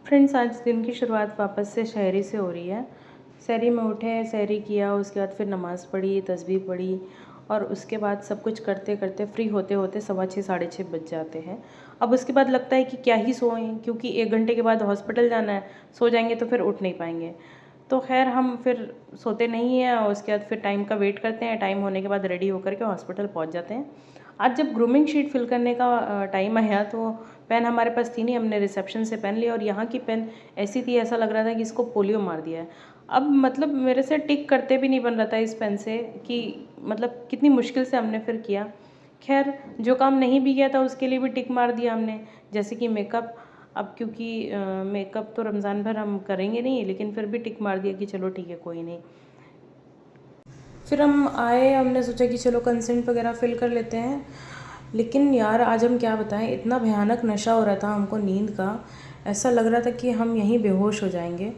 Friends, आज दिन की शुरुआत वापस से सहरी से हो रही है। सहरी में उठे, सहरी किया, उसके बाद फिर नमाज़ पढ़ी, तस्बीह पढ़ी और उसके बाद सब कुछ करते-करते फ्री होते-होते 6:15 साढ़े 6 बज जाते हैं। अब उसके बाद लगता है कि क्या ही सोएँ, क्योंकि 1 घंटे के बाद हॉस्पिटल जाना है, सो जाएँगे तो फिर उठ नहीं पाएँगे। तो ख़ैर हम फिर सोते नहीं हैं और उसके बाद फिर टाइम का वेट करते हैं, टाइम होने के बाद रेडी होकर के हॉस्पिटल पहुँच जाते हैं। आज जब ग्रूमिंग शीट फिल करने का टाइम आया तो पेन हमारे पास थी नहीं, हमने रिसेप्शन से पेन लिया और यहाँ की पेन ऐसी थी, ऐसा लग रहा था कि इसको पोलियो मार दिया है। अब मतलब मेरे से टिक करते भी नहीं बन रहा था इस पेन से कि मतलब कितनी मुश्किल से हमने फिर किया। ख़ैर जो काम नहीं भी किया था उसके लिए भी टिक मार दिया हमने, जैसे कि मेकअप। अब क्योंकि मेकअप तो रमज़ान भर हम करेंगे नहीं, लेकिन फिर भी टिक मार दिया कि चलो ठीक है, कोई नहीं। फिर हम आए, हमने सोचा कि चलो कंसेंट वगैरह फ़िल कर लेते हैं। लेकिन यार आज हम क्या बताएं, इतना भयानक नशा हो रहा था हमको नींद का। ऐसा लग रहा था कि हम यहीं बेहोश हो जाएंगे।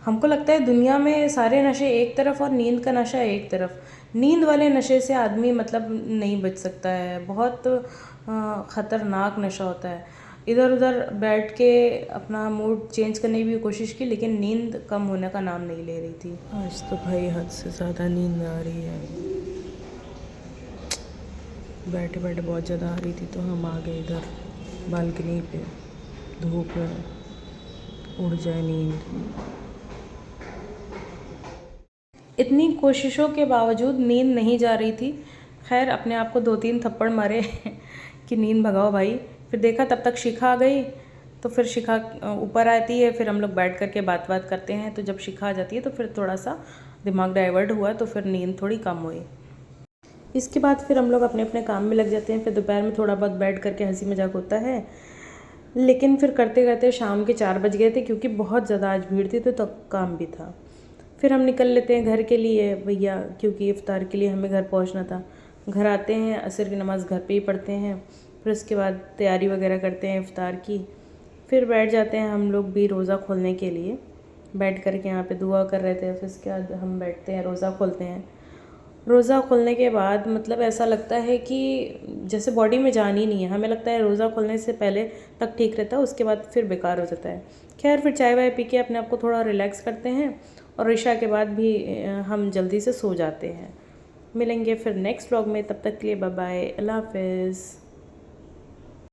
हमको लगता है दुनिया में सारे नशे एक तरफ और नींद का नशा एक तरफ। नींद वाले नशे से आदमी मतलब नहीं बच सकता है, बहुत ख़तरनाक नशा होता है। इधर उधर बैठ के अपना मूड चेंज करने की भी कोशिश की, लेकिन नींद कम होने का नाम नहीं ले रही थी। आज तो भाई हद से ज़्यादा नींद आ रही है। बैठे बैठे बहुत ज़्यादा आ रही थी तो हम आ गए इधर बालकनी पे, धूप में उड़ जाए नींद। इतनी कोशिशों के बावजूद नींद नहीं जा रही थी। खैर अपने आप को 2-3 थप्पड़ मारे कि नींद भगाओ भाई। फिर देखा तब तक शिखा आ गई, तो फिर शिखा ऊपर आती है, फिर हम लोग बैठ करके बात करते हैं। तो जब शिखा आ जाती है तो फिर थोड़ा सा दिमाग डाइवर्ट हुआ, तो फिर नींद थोड़ी कम हुई। इसके बाद फिर हम लोग अपने अपने काम में लग जाते हैं। फिर दोपहर में थोड़ा बहुत बैठ करके हंसी मजाक होता है, लेकिन फिर करते करते शाम के 4 बज गए थे, क्योंकि बहुत ज़्यादा आज भीड़ थी तो काम भी था। फिर हम निकल लेते हैं घर के लिए भैया, क्योंकि इफ़्तार के लिए हमें घर पहुंचना था। घर आते हैं, असर की नमाज़ घर पे ही पढ़ते हैं, फिर उसके बाद तैयारी वगैरह करते हैं इफ़्तार की। फिर बैठ जाते हैं हम लोग भी रोज़ा खोलने के लिए। बैठ कर के यहाँ पे दुआ कर रहे थे, फिर उसके बाद हम बैठते हैं, रोज़ा खोलते हैं। रोज़ा खोलने के बाद मतलब ऐसा लगता है कि जैसे बॉडी में जान ही नहीं है। हमें लगता है रोज़ा खोलने से पहले तक ठीक रहता है, उसके बाद फिर बेकार हो जाता है। खैर फिर चाय वाय पी के अपने आप को थोड़ा रिलैक्स करते हैं और इशा के बाद भी हम जल्दी से सो जाते हैं। मिलेंगे फिर नेक्स्ट व्लॉग में, तब तक के लिए बाय बाय, अल्लाह हाफ़िज़।